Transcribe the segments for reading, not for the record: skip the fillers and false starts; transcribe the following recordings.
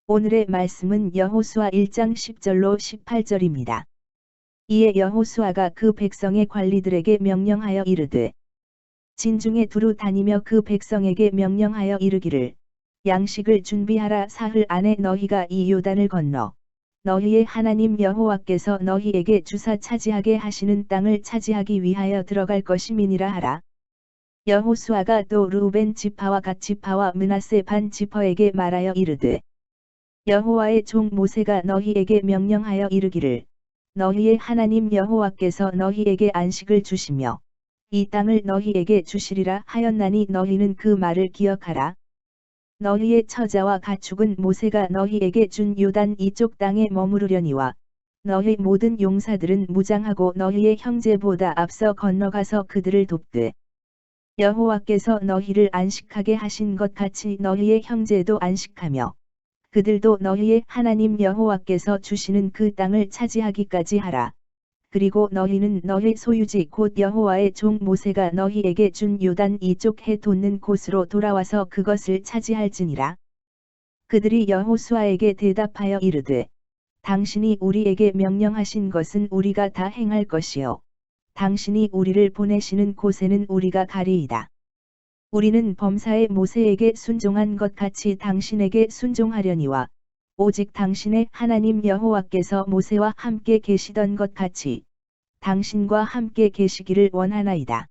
오늘의 말씀은 여호수아 1장 10절로 18절입니다. 이에 여호수아가 그 백성의 관리들에게 명령하여 이르되 진중에 두루 다니며 그 백성에게 명령하여 이르기를 양식을 준비하라. 사흘 안에 너희가 이 요단을 건너 너희의 하나님 여호와께서 너희에게 주사 차지하게 하시는 땅을 차지하기 위하여 들어갈 것임이니라 하라. 여호수아가 또 르우벤 지파와 갓 지파와 므낫세 반 지파에게 말하여 이르되 여호와의 종 모세가 너희에게 명령하여 이르기를 너희의 하나님 여호와께서 너희에게 안식을 주시며 이 땅을 너희에게 주시리라 하였나니 너희는 그 말을 기억하라. 너희의 처자와 가축은 모세가 너희에게 준 요단 이쪽 땅에 머무르려니와 너희 모든 용사들은 무장하고 너희의 형제보다 앞서 건너가서 그들을 돕되 여호와께서 너희를 안식하게 하신 것 같이 너희의 형제도 안식하며 그들도 너희의 하나님 여호와께서 주시는 그 땅을 차지하기까지 하라. 그리고 너희는 너희 소유지 곧 여호와의 종 모세가 너희에게 준 요단 이쪽 해 돋는 곳으로 돌아와서 그것을 차지할지니라. 그들이 여호수아에게 대답하여 이르되 당신이 우리에게 명령하신 것은 우리가 다 행할 것이요 당신이 우리를 보내시는 곳에는 우리가 가리이다. 우리는 범사의 모세에게 순종한 것 같이 당신에게 순종하려니와 오직 당신의 하나님 여호와께서 모세와 함께 계시던 것 같이 당신과 함께 계시기를 원하나이다.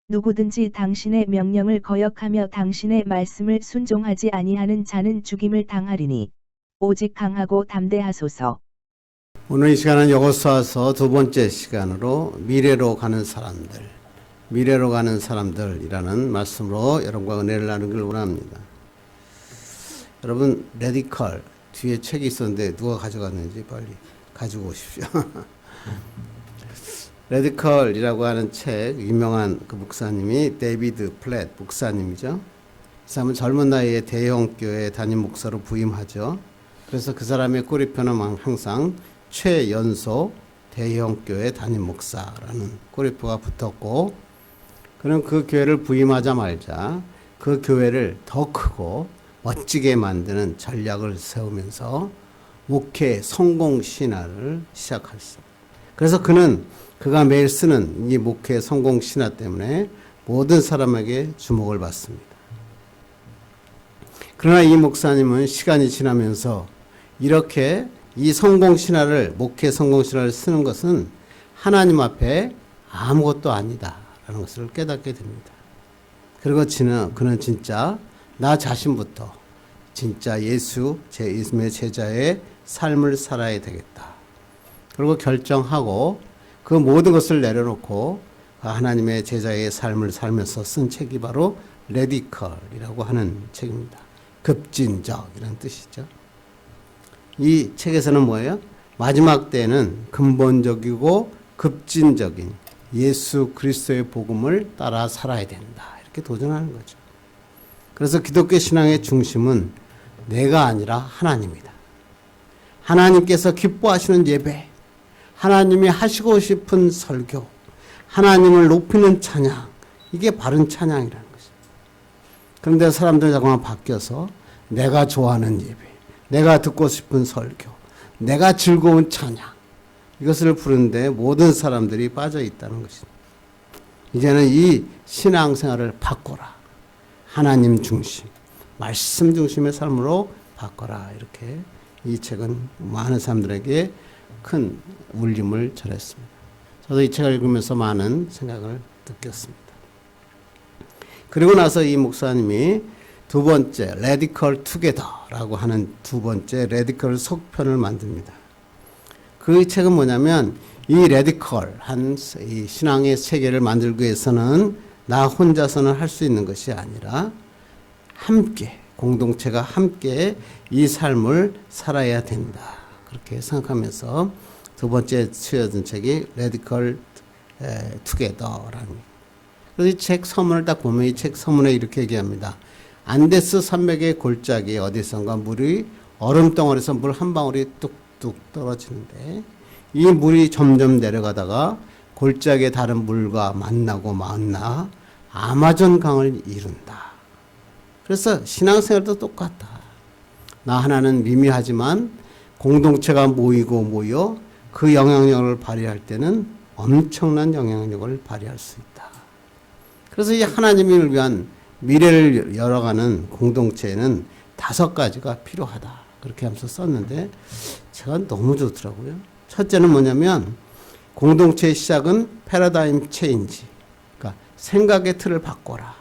누구든지 당신의 명령을 거역하며 당신의 말씀을 순종하지 아니하는 자는 죽임을 당하리니 오직 강하고 담대하소서. 오늘 이 시간은 여호수아서 두 번째 시간으로 미래로 가는 사람들이라는 말씀으로 여러분과 은혜를 나누길 원합니다. 여러분, 레디컬 뒤에 책이 있었는데 누가 가져갔는지 빨리 가지고 오십시오. 레디컬이라고 하는 책, 유명한 그 목사님이 데이비드 플랫 목사님이죠. 이 사람은 젊은 나이에 대형 교회 담임 목사로 부임하죠. 그래서 그 사람의 꼬리표는 항상 최연소 대형 교회 담임 목사라는 꼬리표가 붙었고, 그는 그 교회를 부임하자마자 그 교회를 더 크고 멋지게 만드는 전략을 세우면서 목회 성공 신화를 시작했습니다. 그래서 그가 매일 쓰는 이 목회 성공 신화 때문에 모든 사람에게 주목을 받습니다. 그러나 이 목사님은 시간이 지나면서 이렇게 이 성공 신화를, 목회 성공 신화를 쓰는 것은 하나님 앞에 아무것도 아니다라는 것을 깨닫게 됩니다. 그리고 그는 진짜 나 자신부터 진짜 예수의 제자의 삶을 살아야 되겠다. 그리고 결정하고 그 모든 것을 내려놓고 하나님의 제자의 삶을 살면서 쓴 책이 바로 레디컬이라고 하는 책입니다. 급진적이라는 뜻이죠. 이 책에서는 뭐예요? 마지막 때는 근본적이고 급진적인 예수 그리스도의 복음을 따라 살아야 된다. 이렇게 도전하는 거죠. 그래서 기독교 신앙의 중심은 내가 아니라 하나님이다. 하나님께서 기뻐하시는 예배, 하나님이 하시고 싶은 설교, 하나님을 높이는 찬양, 이게 바른 찬양이라는 거죠. 그런데 사람들 자꾸만 바뀌어서 내가 좋아하는 예배, 내가 듣고 싶은 설교, 내가 즐거운 찬양, 이것을 부르는데 모든 사람들이 빠져 있다는 것입니다. 이제는 이 신앙생활을 바꿔라. 하나님 중심, 말씀 중심의 삶으로 바꿔라. 이렇게 이 책은 많은 사람들에게 큰 울림을 전했습니다. 저도 이 책을 읽으면서 많은 생각을 느꼈습니다. 그리고 나서 이 목사님이 두 번째 레디컬 투게더라고 하는 두 번째 레디컬 속편을 만듭니다. 그 책은 뭐냐면 이 레디컬한 이 신앙의 세계를 만들기 위해서는 나 혼자서는 할 수 있는 것이 아니라 함께, 공동체가 함께 이 삶을 살아야 된다. 그렇게 생각하면서 두 번째 쓰여진 책이 레디컬 투게더라는. 그래서 이 책 서문을 딱 보면 이 책 서문에 이렇게 얘기합니다. 안데스 산맥의 골짜기에 어디선가 물이 얼음덩어리에서 물 한 방울이 뚝뚝 떨어지는데 이 물이 점점 내려가다가 골짜기의 다른 물과 만나고 아마존 강을 이룬다. 그래서 신앙생활도 똑같다. 나 하나는 미미하지만 공동체가 모여 그 영향력을 발휘할 때는 엄청난 영향력을 발휘할 수 있다. 그래서 이 하나님을 위한 미래를 열어가는 공동체에는 5가지가 필요하다. 그렇게 하면서 썼는데 제가 너무 좋더라고요. 첫째는 뭐냐면 공동체의 시작은 패러다임 체인지. 그러니까 생각의 틀을 바꿔라.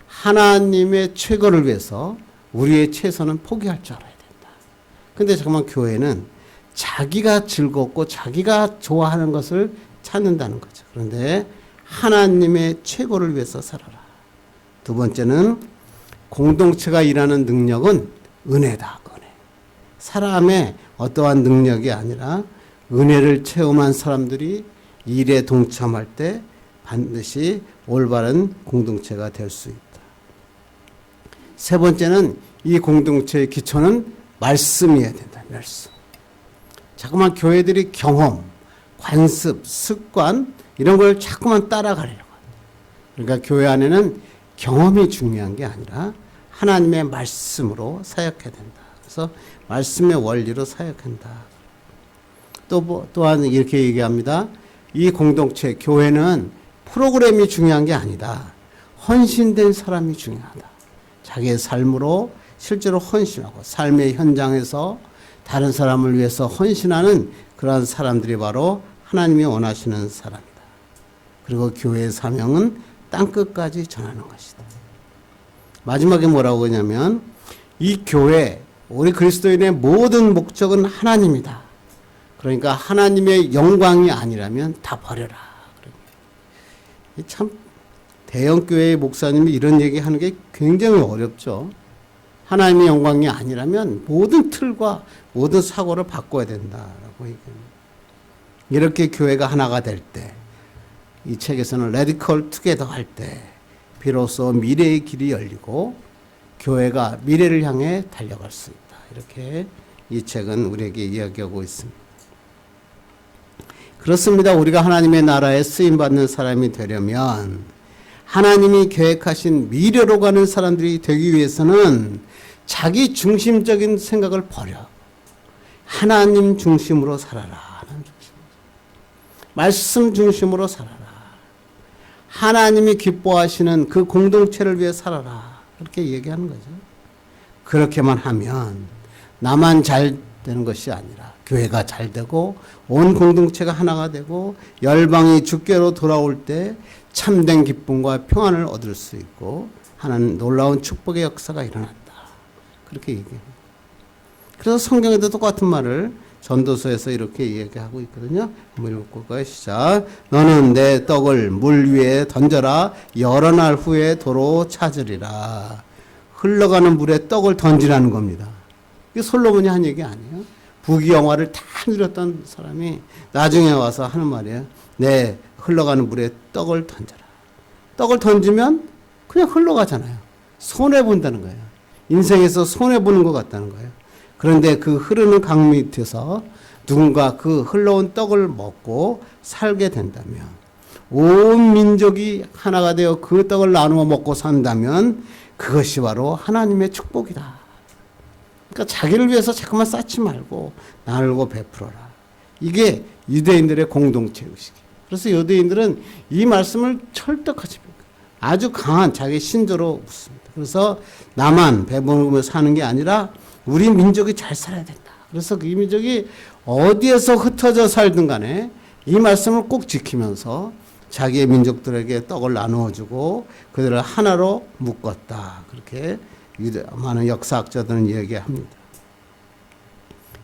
하나님의 최고를 위해서 우리의 최선은 포기할 줄 알아야 된다. 근데 잠깐만 교회는 자기가 즐겁고 자기가 좋아하는 것을 찾는다는 거죠. 그런데 하나님의 최고를 위해서 살아라. 두 번째는 공동체가 일하는 능력은 은혜다. 은혜. 사람의 어떠한 능력이 아니라 은혜를 체험한 사람들이 일에 동참할 때 반드시 올바른 공동체가 될 수 있다. 세 번째는 이 공동체의 기초는 말씀이어야 된다. 말씀. 자꾸만 교회들이 경험, 관습, 습관 이런 걸 자꾸만 따라가려고 합니다. 그러니까 교회 안에는 경험이 중요한 게 아니라 하나님의 말씀으로 사역해야 된다. 그래서 말씀의 원리로 사역한다. 또한 이렇게 얘기합니다. 이 공동체, 교회는 프로그램이 중요한 게 아니다. 헌신된 사람이 중요하다. 자기의 삶으로 실제로 헌신하고 삶의 현장에서 다른 사람을 위해서 헌신하는 그러한 사람들이 바로 하나님이 원하시는 사람이다. 그리고 교회의 사명은 땅끝까지 전하는 것이다. 마지막에 뭐라고 하냐면 이 교회, 우리 그리스도인의 모든 목적은 하나님이다. 그러니까 하나님의 영광이 아니라면 다 버려라. 참 대형교회의 목사님이 이런 얘기하는 게 굉장히 어렵죠. 하나님의 영광이 아니라면 모든 틀과 모든 사고를 바꿔야 된다라고 얘기합니다. 이렇게 교회가 하나가 될 때, 이 책에서는 레디컬 투게더 할 때 비로소 미래의 길이 열리고 교회가 미래를 향해 달려갈 수 있다. 이렇게 이 책은 우리에게 이야기하고 있습니다. 그렇습니다. 우리가 하나님의 나라에 쓰임받는 사람이 되려면 하나님이 계획하신 미래로 가는 사람들이 되기 위해서는 자기 중심적인 생각을 버려. 하나님 중심으로 살아라. 하나님 중심으로. 말씀 중심으로 살아라. 하나님이 기뻐하시는 그 공동체를 위해 살아라. 그렇게 얘기하는 거죠. 그렇게만 하면 나만 잘 되는 것이 아니라 교회가 잘 되고 온 공동체가 하나가 되고 열방이 주께로 돌아올 때 참된 기쁨과 평안을 얻을 수 있고 하나님 놀라운 축복의 역사가 일어난다. 그렇게 얘기합니다. 그래서 성경에도 똑같은 말을 전도서에서 이렇게 얘기하고 있거든요. 한번 읽어볼까요? 시작. 너는 내 떡을 물 위에 던져라. 여러 날 후에 도로 찾으리라. 흘러가는 물에 떡을 던지라는 겁니다. 이게 솔로몬이 한 얘기 아니에요? 부귀영화를 다 누렸던 사람이 나중에 와서 하는 말이에요. 네, 흘러가는 물에 떡을 던져라. 떡을 던지면 그냥 흘러가잖아요. 손해본다는 거예요. 인생에서 손해보는 것 같다는 거예요. 그런데 그 흐르는 강 밑에서 누군가 그 흘러온 떡을 먹고 살게 된다면, 온 민족이 하나가 되어 그 떡을 나누어 먹고 산다면 그것이 바로 하나님의 축복이다. 그러니까 자기를 위해서 자꾸만 쌓지 말고 나누고 베풀어라. 이게 유대인들의 공동체 의식이에요. 그래서 유대인들은 이 말씀을 철떡하지 말고 아주 강한 자기 신조로 묻습니다. 그래서 나만 배부르며 사는 게 아니라 우리 민족이 잘 살아야 된다. 그래서 이 민족이 어디에서 흩어져 살든 간에 이 말씀을 꼭 지키면서 자기의 민족들에게 떡을 나누어주고 그들을 하나로 묶었다. 그렇게 많은 역사학자들은 얘기합니다.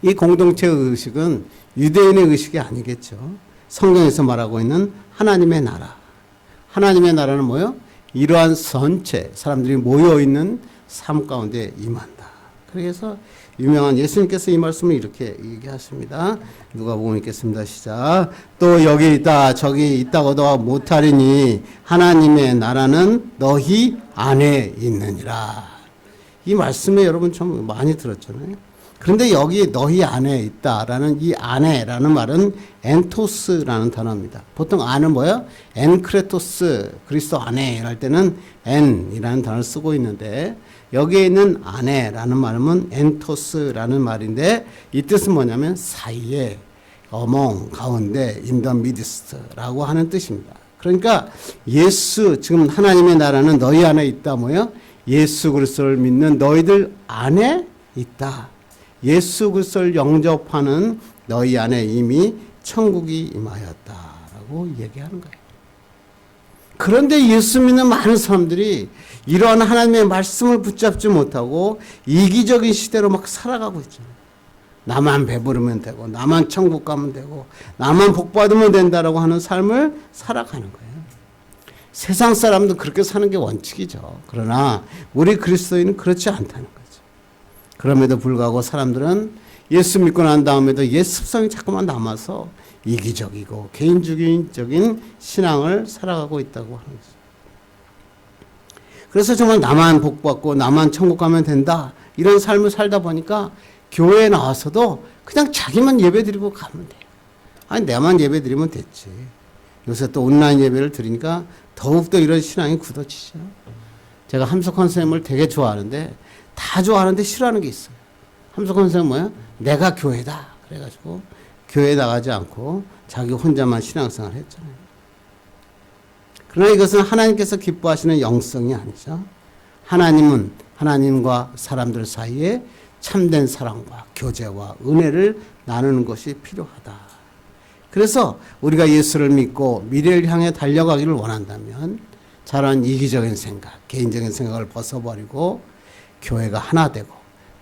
이 공동체 의식은 유대인의 의식이 아니겠죠. 성경에서 말하고 있는 하나님의 나라. 하나님의 나라는 뭐요? 이러한 전체 사람들이 모여있는 삶 가운데 임한다. 그래서 유명한 예수님께서 이 말씀을 이렇게 얘기하십니다. 누가복음 읽겠습니다. 시작. 또 여기 있다 저기 있다고도 못하리니 하나님의 나라는 너희 안에 있느니라. 이 말씀에 여러분 좀 많이 들었잖아요. 그런데 여기 너희 안에 있다라는 이 안에라는 말은 엔토스라는 단어입니다. 보통 안은 뭐예요? 엔크레토스, 그리스도 안에 할 때는 엔이라는 단어를 쓰고 있는데 여기에 있는 안에라는 말은 엔토스라는 말인데 이 뜻은 뭐냐면 사이에, 어몽, 가운데, in the midst라고 하는 뜻입니다. 그러니까 예수, 지금 하나님의 나라는 너희 안에 있다 뭐예요? 예수 그리스도를 믿는 너희들 안에 있다. 예수 그리스도를 영접하는 너희 안에 이미 천국이 임하였다라고 얘기하는 거예요. 그런데 예수 믿는 많은 사람들이 이러한 하나님의 말씀을 붙잡지 못하고 이기적인 시대로 막 살아가고 있잖아요. 나만 배부르면 되고 나만 천국 가면 되고 나만 복 받으면 된다라고 하는 삶을 살아가는 거예요. 세상 사람도 그렇게 사는 게 원칙이죠. 그러나 우리 그리스도인은 그렇지 않다는 거죠. 그럼에도 불구하고 사람들은 예수 믿고 난 다음에도 옛 습성이 자꾸만 남아서 이기적이고 개인주의적인 신앙을 살아가고 있다고 하는 거죠. 그래서 정말 나만 복받고 나만 천국 가면 된다 이런 삶을 살다 보니까 교회에 나와서도 그냥 자기만 예배드리고 가면 돼요. 아니 내만 예배드리면 됐지. 요새 또 온라인 예배를 드리니까 더욱더 이런 신앙이 굳어지죠. 제가 함석헌 선생님을 되게 좋아하는데 다 좋아하는데 싫어하는 게 있어요. 함석헌 선생님은 뭐야? 내가 교회다. 그래가지고 교회에 나가지 않고 자기 혼자만 신앙생활을 했잖아요. 그러나 이것은 하나님께서 기뻐하시는 영성이 아니죠. 하나님은 하나님과 사람들 사이에 참된 사랑과 교제와 은혜를 나누는 것이 필요하다. 그래서 우리가 예수를 믿고 미래를 향해 달려가기를 원한다면 저런 이기적인 생각, 개인적인 생각을 벗어버리고 교회가 하나 되고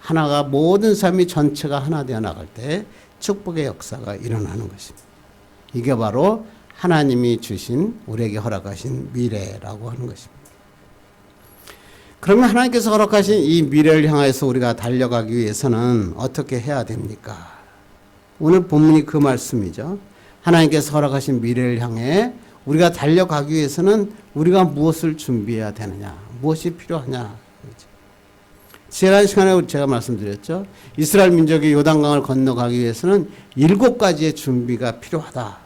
하나가 모든 삶이 전체가 하나 되어 나갈 때 축복의 역사가 일어나는 것입니다. 이게 바로 하나님이 주신 우리에게 허락하신 미래라고 하는 것입니다. 그러면 하나님께서 허락하신 이 미래를 향해서 우리가 달려가기 위해서는 어떻게 해야 됩니까? 오늘 본문이 그 말씀이죠. 하나님께서 허락하신 미래를 향해 우리가 달려가기 위해서는 우리가 무엇을 준비해야 되느냐, 무엇이 필요하냐. 지난 시간에 제가 말씀드렸죠. 이스라엘 민족이 요단강을 건너가기 위해서는 7가지의 준비가 필요하다.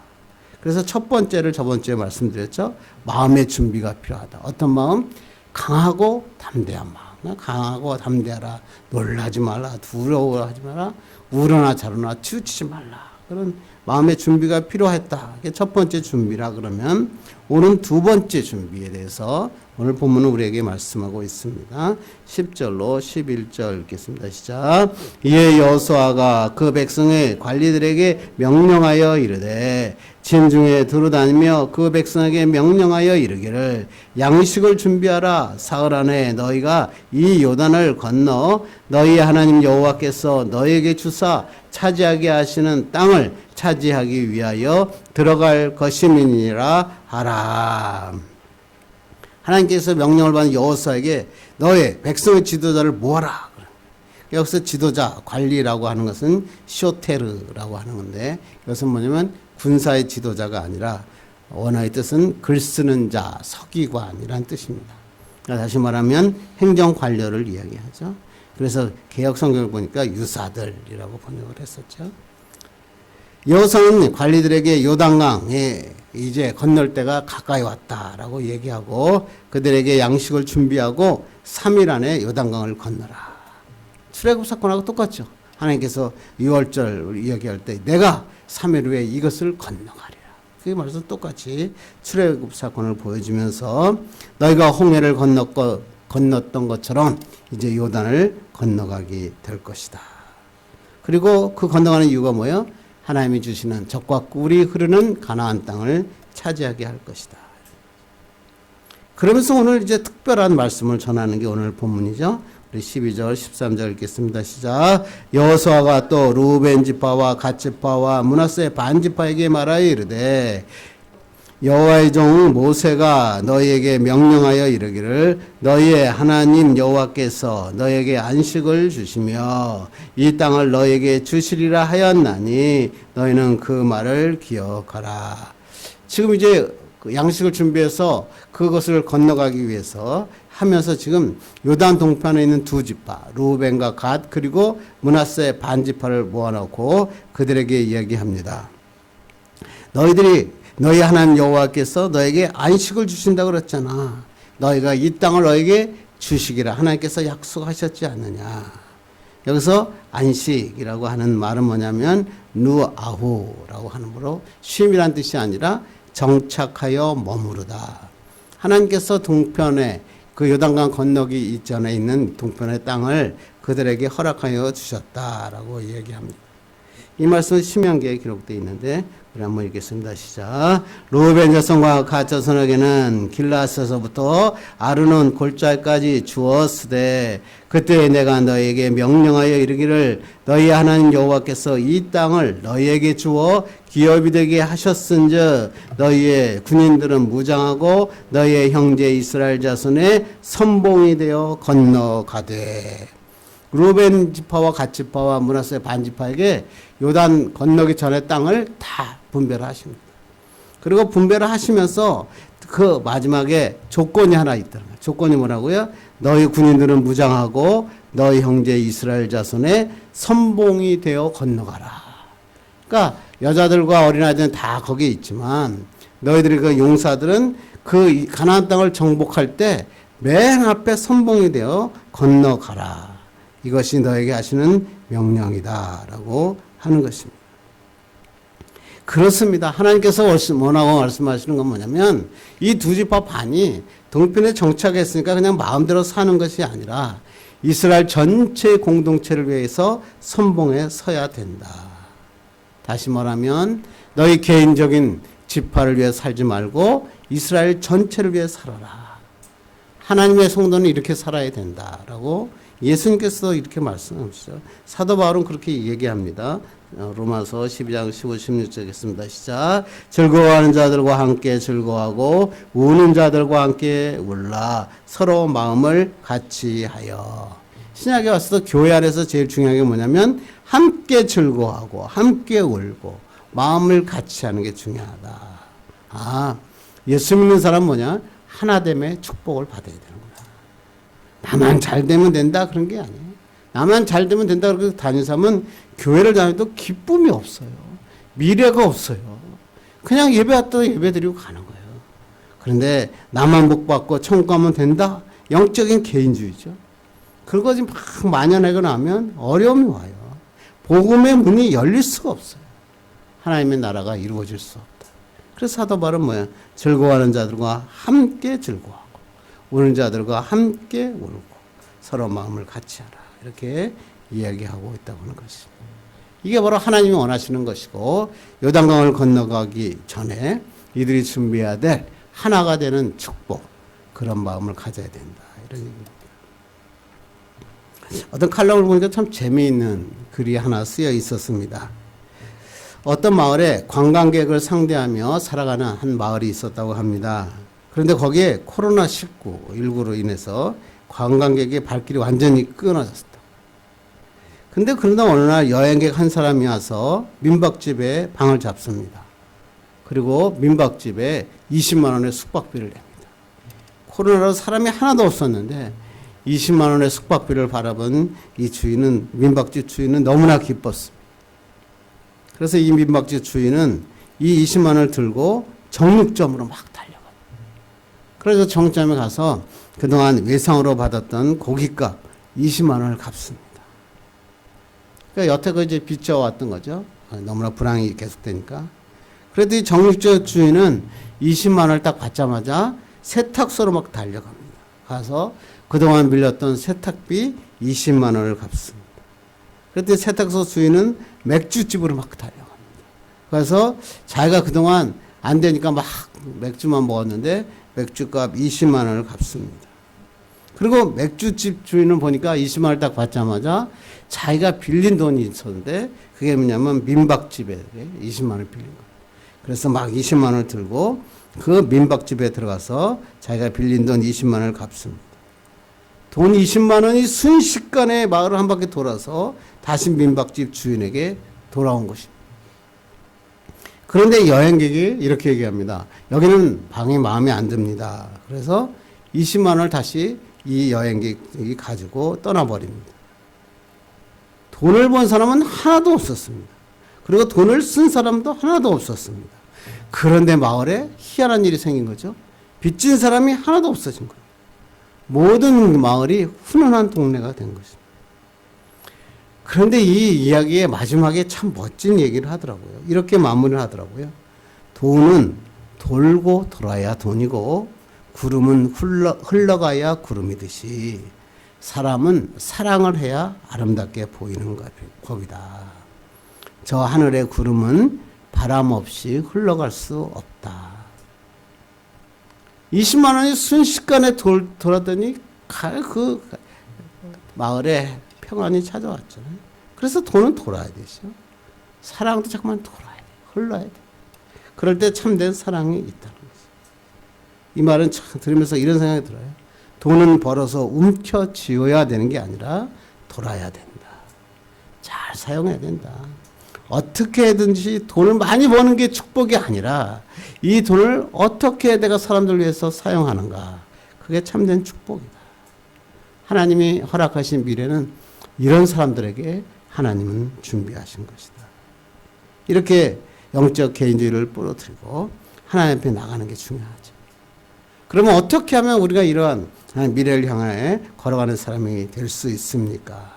그래서 첫 번째를 저번 주에 말씀드렸죠. 마음의 준비가 필요하다. 어떤 마음? 강하고 담대한 마음. 강하고 담대하라. 놀라지 말라. 두려워하지 마라. 우러나 자르나 치우치지 말라. 그런 마음의 준비가 필요했다. 이게 첫 번째 준비라 그러면 오늘 두 번째 준비에 대해서 오늘 본문은 우리에게 말씀하고 있습니다. 10절로 11절 읽겠습니다. 시작. 이에 여호수아가 그 백성의 관리들에게 명령하여 이르되 진중에 두루다니며 그 백성에게 명령하여 이르기를 양식을 준비하라. 사흘 안에 너희가 이 요단을 건너 너희 하나님 여호와께서 너희에게 주사 차지하게 하시는 땅을 차지하기 위하여 들어갈 것임이니라 하라. 하나님께서 명령을 받은 여호수아에게 너의 백성의 지도자를 모아라. 여기서 지도자, 관리라고 하는 것은 쇼테르라고 하는 건데 이것은 뭐냐면 군사의 지도자가 아니라 원어의 뜻은 글 쓰는 자, 서기관이라는 뜻입니다. 다시 말하면 행정관료를 이야기하죠. 그래서 개역 성경을 보니까 유사들이라고 번역을 했었죠. 여호수아는 관리들에게 요단강에 이제 건널 때가 가까이 왔다라고 얘기하고 그들에게 양식을 준비하고 3일 안에 요단강을 건너라. 출애굽 사건하고 똑같죠. 하나님께서 6월절 이야기할 때 내가 3일 후에 이것을 건너가리라. 그게 말해서 똑같이 출애굽 사건을 보여주면서 너희가 홍해를 건넜던 것처럼 이제 요단을 건너가게 될 것이다. 그리고 그 건너가는 이유가 뭐예요? 하나님이 주시는 적과 꿀이 흐르는 가나안 땅을 차지하게 할 것이다. 그러면서 오늘 이제 특별한 말씀을 전하는 게 오늘 본문이죠. 우리 12절, 13절 읽겠습니다. 시작. 여호수아가 또 루벤 지파와 갓 지파와 므낫세 반 지파에게 말하여 이르되 여호와의 종 모세가 너희에게 명령하여 이르기를 너희의 하나님 여호와께서 너희에게 안식을 주시며 이 땅을 너희에게 주시리라 하였나니 너희는 그 말을 기억하라. 지금 이제 그 양식을 준비해서 그것을 건너가기 위해서 하면서 지금 요단 동편에 있는 두 지파 루벤과 갓 그리고 므낫세 반 지파를 모아놓고 그들에게 이야기합니다. 너희 하나님 여호와께서 너에게 안식을 주신다고 그랬잖아. 너희가 이 땅을 너에게 주시기라 하나님께서 약속하셨지 않느냐. 여기서 안식이라고 하는 말은 뭐냐면 누아후라고 하는 거로 쉼이란 뜻이 아니라 정착하여 머무르다. 하나님께서 동편에 그 요단강 건너기 이전에 있는 동편의 땅을 그들에게 허락하여 주셨다라고 얘기합니다. 이 말씀은 신명기에 기록되어 있는데 우리 한번 읽겠습니다. 시작. 루벤 자손과 갓 자손에게는 길라앗에서부터 아르논 골짜기까지 주었으되 그때 내가 너희에게 명령하여 이르기를 너희 하나님 여호와께서 이 땅을 너희에게 주어 기업이 되게 하셨은즉 너희의 군인들은 무장하고 너희의 형제 이스라엘 자손의 선봉이 되어 건너가되. 루벤 지파와 갓 지파와 므낫세 반 지파에게 요단 건너기 전에 땅을 다 분배를 하십니다. 그리고 분배를 하시면서 그 마지막에 조건이 하나 있더라고요. 조건이 뭐라고요? 너희 군인들은 무장하고 너희 형제 이스라엘 자손의 선봉이 되어 건너가라. 그러니까 여자들과 어린아이들은 다 거기에 있지만 너희들이 그 용사들은 그 가나안 땅을 정복할 때 맨 앞에 선봉이 되어 건너가라. 이것이 너에게 하시는 명령이다라고 하는 것입니다. 그렇습니다. 하나님께서 원하고 말씀하시는 건 뭐냐면 이 두 지파 반이 동편에 정착했으니까 그냥 마음대로 사는 것이 아니라 이스라엘 전체 공동체를 위해서 선봉에 서야 된다. 다시 말하면 너희 개인적인 지파를 위해 살지 말고 이스라엘 전체를 위해 살아라. 하나님의 성도는 이렇게 살아야 된다라고 예수님께서 이렇게 말씀하시죠. 사도 바울은 그렇게 얘기합니다. 로마서 12장 15, 16절 읽겠습니다. 시작. 즐거워하는 자들과 함께 즐거워하고 우는 자들과 함께 울라. 서로 마음을 같이 하여. 신약에 와서도 교회 안에서 제일 중요한 게 뭐냐면 함께 즐거워하고 함께 울고 마음을 같이 하는 게 중요하다. 아, 예수 믿는 사람 뭐냐? 하나됨의 축복을 받아야 되는 거야. 나만 잘 되면 된다 그런 게 아니에요. 나만 잘 되면 된다 그렇게 다니는 사람은 교회를 다녀도 기쁨이 없어요. 미래가 없어요. 그냥 예배 왔다 예배 드리고 가는 거예요. 그런데 나만 복 받고 천국 가면 된다? 영적인 개인주의죠. 그것이 막 만연하고 나면 어려움이 와요. 복음의 문이 열릴 수가 없어요. 하나님의 나라가 이루어질 수 없다. 그래서 사도 바울은 뭐야? 즐거워하는 자들과 함께 즐거워하고 우는 자들과 함께 울고 서로 마음을 같이 하라. 이렇게 이야기하고 있다고 하는 것입니다. 이게 바로 하나님이 원하시는 것이고 요단강을 건너가기 전에 이들이 준비해야 될 하나가 되는 축복 그런 마음을 가져야 된다. 이런 얘기입니다. 어떤 칼럼을 보니까 참 재미있는 글이 하나 쓰여 있었습니다. 어떤 마을에 관광객을 상대하며 살아가는 한 마을이 있었다고 합니다. 그런데 거기에 코로나19로 인해서 관광객의 발길이 완전히 끊어졌다. 근데 그러다 어느 날 여행객 한 사람이 와서 민박집에 방을 잡습니다. 그리고 민박집에 20만 원의 숙박비를 냅니다. 코로나로 사람이 하나도 없었는데 20만 원의 숙박비를 바라본 이 주인은 민박집 주인은 너무나 기뻤습니다. 그래서 이 민박집 주인은 이 20만 원을 들고 정육점으로 막 달려가요. 그래서 정육점에 가서 그동안 외상으로 받았던 고깃값 20만 원을 갚습니다. 그러니까 여태껏 이제 빚져왔던 거죠. 너무나 불황이 계속되니까. 그래도 이 정육점 주인은 20만 원을 딱 받자마자 세탁소로 막 달려갑니다. 가서 그동안 밀렸던 세탁비 20만 원을 갚습니다. 그랬더니 세탁소 주인은 맥주집으로 막 달려갑니다. 그래서 자기가 그동안 안 되니까 막 맥주만 먹었는데 맥주값 20만 원을 갚습니다. 그리고 맥주집 주인은 보니까 20만 원을 딱 받자마자 자기가 빌린 돈이 있었는데 그게 뭐냐면 민박집에 20만 원을 빌린 거예요. 그래서 막 20만 원을 들고 그 민박집에 들어가서 자기가 빌린 돈 20만 원을 갚습니다. 돈 20만 원이 순식간에 마을을 한 바퀴 돌아서 다시 민박집 주인에게 돌아온 것입니다. 그런데 여행객이 이렇게 얘기합니다. 여기는 방이 마음에 안 듭니다. 그래서 20만 원을 다시 이 여행객이 가지고 떠나버립니다. 돈을 번 사람은 하나도 없었습니다. 그리고 돈을 쓴 사람도 하나도 없었습니다. 그런데 마을에 희한한 일이 생긴 거죠. 빚진 사람이 하나도 없어진 거예요. 모든 마을이 훈훈한 동네가 된 것입니다. 그런데 이 이야기의 마지막에 참 멋진 얘기를 하더라고요. 이렇게 마무리를 하더라고요. 돈은 돌고 돌아야 돈이고 구름은 흘러가야 구름이듯이 사람은 사랑을 해야 아름답게 보이는 법이다. 저 하늘의 구름은 바람 없이 흘러갈 수 없다. 20만 원이 순식간에 돌았더니 그 마을에 평안이 찾아왔잖아요. 그래서 돈은 돌아야 되죠. 사랑도 자꾸만 돌아야 돼. 흘러야 돼. 그럴 때 참된 사랑이 있다는 거죠. 이 말은 참 들으면서 이런 생각이 들어요. 돈은 벌어서 움켜쥐어야 되는 게 아니라 돌아야 된다. 잘 사용해야 된다. 어떻게 해든지 돈을 많이 버는 게 축복이 아니라 이 돈을 어떻게 내가 사람들 위해서 사용하는가. 그게 참된 축복이다. 하나님이 허락하신 미래는 이런 사람들에게 하나님은 준비하신 것이다. 이렇게 영적 개인주의를 부러뜨리고 하나님 앞에 나가는 게 중요하죠. 그러면 어떻게 하면 우리가 이러한 미래를 향해 걸어가는 사람이 될 수 있습니까?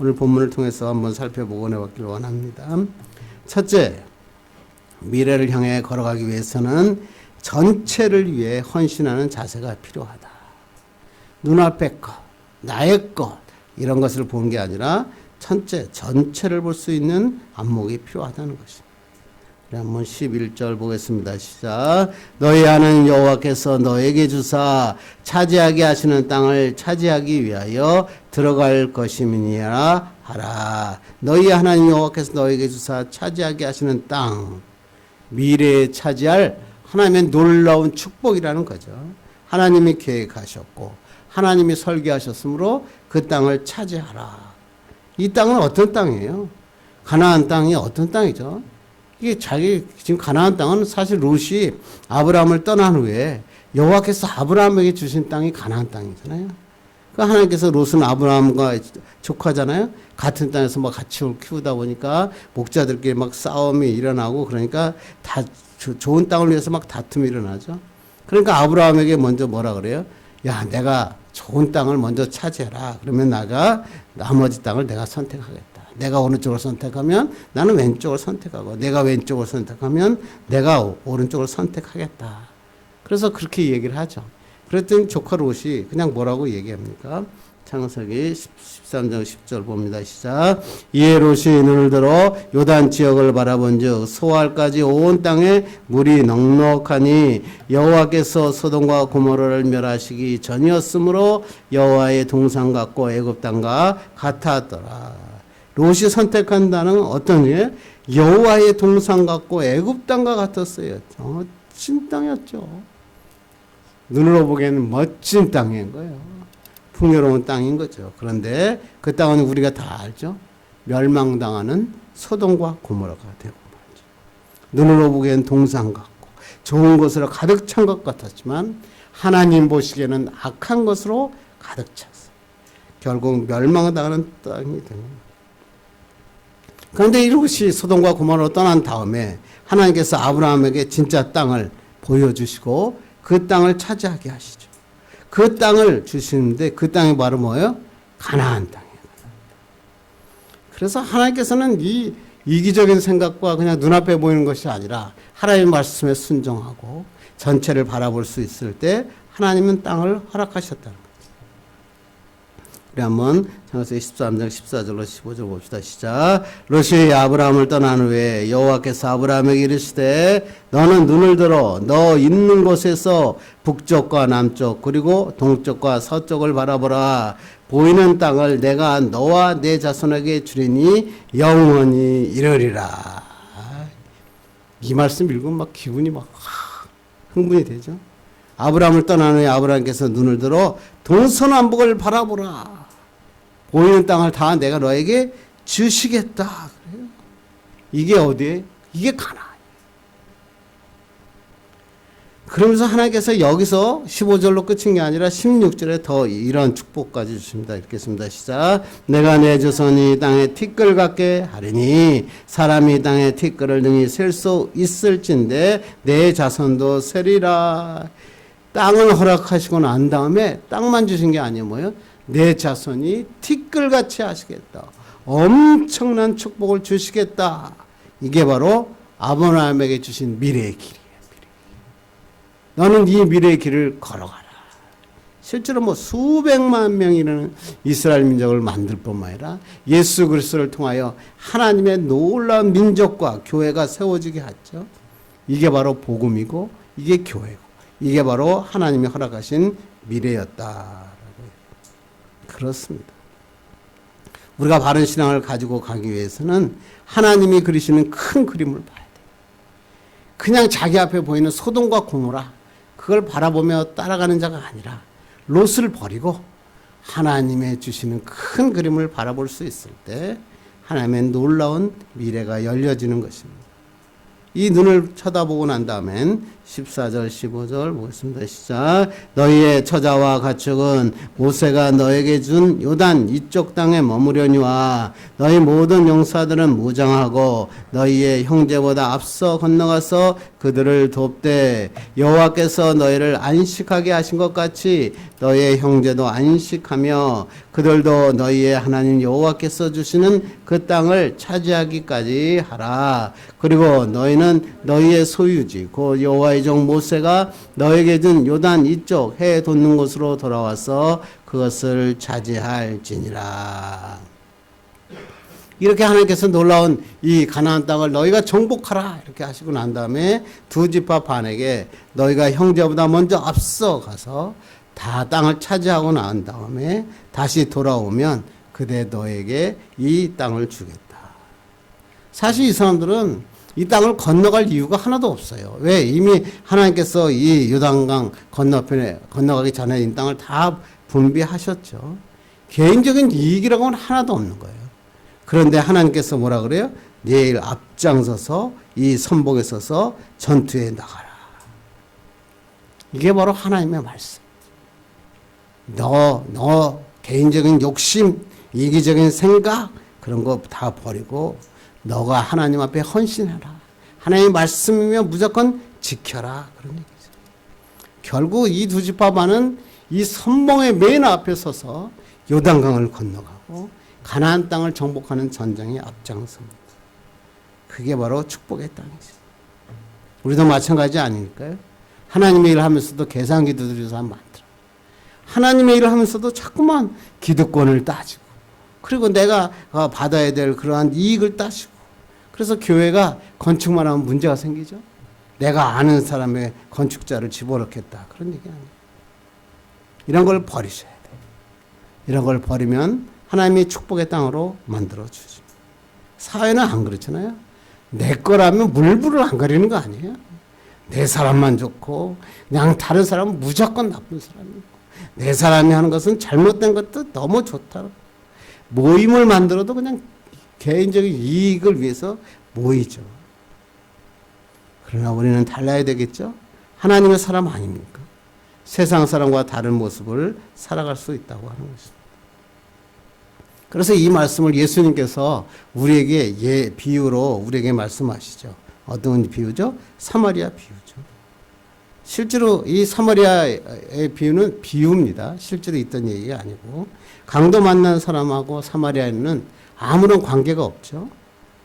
오늘 본문을 통해서 한번 살펴보고 내봤기를 원합니다. 첫째, 미래를 향해 걸어가기 위해서는 전체를 위해 헌신하는 자세가 필요하다. 눈앞의 것, 나의 것 이런 것을 보는 게 아니라 전체를 볼 수 있는 안목이 필요하다는 것입니다. 한번 11절 보겠습니다. 시작. 너희 하는 여호와께서 너에게 주사 차지하게 하시는 땅을 차지하기 위하여 들어갈 것임이니라 하라. 너희 하나님 여호와께서 너에게 주사 차지하게 하시는 땅, 미래에 차지할 하나님의 놀라운 축복이라는 거죠. 하나님이 계획하셨고 하나님이 설계하셨으므로 그 땅을 차지하라. 이 땅은 어떤 땅이에요? 가나안 땅이 어떤 땅이죠? 이게 지금 가나안 땅은 사실 롯이 아브라함을 떠난 후에 여호와께서 아브라함에게 주신 땅이 가나안 땅이잖아요. 그 하나님께서 롯은 아브라함과 조카잖아요. 같은 땅에서 막 같이 키우다 보니까 목자들끼리 막 싸움이 일어나고 그러니까 다 좋은 땅을 위해서 막 다툼이 일어나죠. 그러니까 아브라함에게 먼저 뭐라 그래요? 야, 내가 좋은 땅을 먼저 차지해라. 그러면 나머지 땅을 내가 선택하겠다. 내가 오른쪽을 선택하면 나는 왼쪽을 선택하고 내가 왼쪽을 선택하면 내가 오른쪽을 선택하겠다. 그래서 그렇게 얘기를 하죠. 그랬더니 조카 롯이 그냥 뭐라고 얘기합니까? 창세기 13장 10절 봅니다. 시작. 이에 롯이 눈을 들어 요단 지역을 바라본즉 소알까지 온 땅에 물이 넉넉하니 여호와께서 소돔과 고모라를 멸하시기 전이었으므로 여호와의 동산 같고 애굽 땅과 같았더라. 롯이 선택한 땅은 어떤 일? 여호와의 동산 같고 애굽 땅과 같았어요. 멋진 땅이었죠. 눈으로 보기에는 멋진 땅인 거예요. 풍요로운 땅인 거죠. 그런데 그 땅은 우리가 다 알죠. 멸망당하는 소돔과 고모라가 되고 말이죠. 눈으로 보기엔 동산 같고 좋은 것으로 가득 찬 것 같았지만 하나님 보시기에는 악한 것으로 가득 찼어요. 결국 멸망당하는 땅이 되는 거예요. 그런데 이 롯이 소돔과 고모라로 떠난 다음에 하나님께서 아브라함에게 진짜 땅을 보여주시고 그 땅을 차지하게 하시죠. 그 땅을 주시는데 그 땅이 바로 뭐예요? 가나안 땅이에요. 그래서 하나님께서는 이 이기적인 생각과 그냥 눈앞에 보이는 것이 아니라 하나님의 말씀에 순종하고 전체를 바라볼 수 있을 때 하나님은 땅을 허락하셨다는 거예요. 우리 한번 창세기 13장 14절로 15절 봅시다. 시작. 롯이 아브라함을 떠난 후에 여호와께서 아브라함에게 이르시되 너는 눈을 들어 너 있는 곳에서 북쪽과 남쪽 그리고 동쪽과 서쪽을 바라보라. 보이는 땅을 내가 너와 내 자손에게 주리니 영원히 이르리라. 이 말씀 읽으면 막 기분이 막 흥분이 되죠. 아브라함을 떠난 후에 아브라함께서 눈을 들어 동서남북을 바라보라. 보이는 땅을 다 내가 너에게 주시겠다. 그래요. 이게 어디에? 이게 가나안. 그러면서 하나님께서 여기서 15절로 끝인 게 아니라 16절에 더 이런 축복까지 주십니다. 읽겠습니다. 시작. 내가 내 조선이 땅에 티끌 같게 하리니 사람이 땅에 티끌을 능히 셀 수 있을진데 내 자손도 세리라. 땅을 허락하시고 난 다음에 땅만 주신 게 아니에요. 뭐예요? 내 자손이 티끌같이 하시겠다. 엄청난 축복을 주시겠다. 이게 바로 아브라함에게 주신 미래의 길이에요. 너는 이 미래의 길을 걸어가라. 실제로 뭐 수백만 명이라는 이스라엘 민족을 만들 뿐만 아니라 예수 그리스도를 통하여 하나님의 놀라운 민족과 교회가 세워지게 했죠. 이게 바로 복음이고 이게 교회고 이게 바로 하나님이 허락하신 미래였다라고. 그렇습니다. 우리가 바른 신앙을 가지고 가기 위해서는 하나님이 그리시는 큰 그림을 봐야 돼요. 그냥 자기 앞에 보이는 소돔과 고모라 그걸 바라보며 따라가는 자가 아니라 롯을 버리고 하나님의 주시는 큰 그림을 바라볼 수 있을 때 하나님의 놀라운 미래가 열려지는 것입니다. 이 눈을 쳐다보고 난 다음엔 14절 15절 보겠습니다. 시작. 너희의 처자와 가축은 모세가 너에게 준 요단 이쪽 땅에 머무려니와 너희 모든 용사들은 무장하고 너희의 형제보다 앞서 건너가서 그들을 돕되 여호와께서 너희를 안식하게 하신 것 같이 너희의 형제도 안식하며 그들도 너희의 하나님 여호와께서 주시는 그 땅을 차지하기까지 하라. 그리고 너희는 너희의 소유지 곧 여호와의 종 모세가 너에게 준 요단 이쪽 해 돋는 곳으로 돌아와서 그것을 차지할지니라. 이렇게 하나님께서 놀라운 이 가나안 땅을 너희가 정복하라 이렇게 하시고 난 다음에 두 지파 반에게 너희가 형제보다 먼저 앞서 가서 다 땅을 차지하고 난 다음에 다시 돌아오면 그대 너에게 이 땅을 주겠다. 사실 이 사람들은 이 땅을 건너갈 이유가 하나도 없어요. 왜? 이미 하나님께서 이 요단강 건너편에 건너가기 전에 이 땅을 다 분배하셨죠. 개인적인 이익이라고는 하나도 없는 거예요. 그런데 하나님께서 뭐라 그래요? 내일 앞장서서 이 선봉에 서서 전투에 나가라. 이게 바로 하나님의 말씀. 너 개인적인 욕심, 이기적인 생각 그런 거 다 버리고 너가 하나님 앞에 헌신해라. 하나님의 말씀이면 무조건 지켜라. 그런 얘기죠. 결국 이 두 지파반은 이 선봉의 맨 앞에 서서 요단강을 건너가고 가나안 땅을 정복하는 전쟁에 앞장섭니다. 그게 바로 축복의 땅이죠. 우리도 마찬가지 아닐까요? 하나님의 일을 하면서도 계산기 두드리는 사람 많더라. 하나님의 일을 하면서도 자꾸만 기득권을 따지고 그리고 내가 받아야 될 그러한 이익을 따지고 그래서 교회가 건축만 하면 문제가 생기죠. 내가 아는 사람의 건축자를 집어넣겠다. 그런 얘기 아니에요. 이런 걸 버리셔야 돼요. 이런 걸 버리면 하나님이 축복의 땅으로 만들어주죠. 사회는 안 그렇잖아요. 내 거라면 물불을 안 가리는 거 아니에요. 내 사람만 좋고 그냥 다른 사람은 무조건 나쁜 사람이고 내 사람이 하는 것은 잘못된 것도 너무 좋다. 모임을 만들어도 그냥 개인적인 이익을 위해서 모이죠. 그러나 우리는 달라야 되겠죠. 하나님의 사람 아닙니까? 세상 사람과 다른 모습을 살아갈 수 있다고 하는 것입니다. 그래서 이 말씀을 예수님께서 우리에게 비유로 우리에게 말씀하시죠. 어떤 비유죠? 사마리아 비유죠. 실제로 이 사마리아의 비유는 비유입니다. 실제로 있던 얘기가 아니고 강도 만난 사람하고 사마리아인은 아무런 관계가 없죠.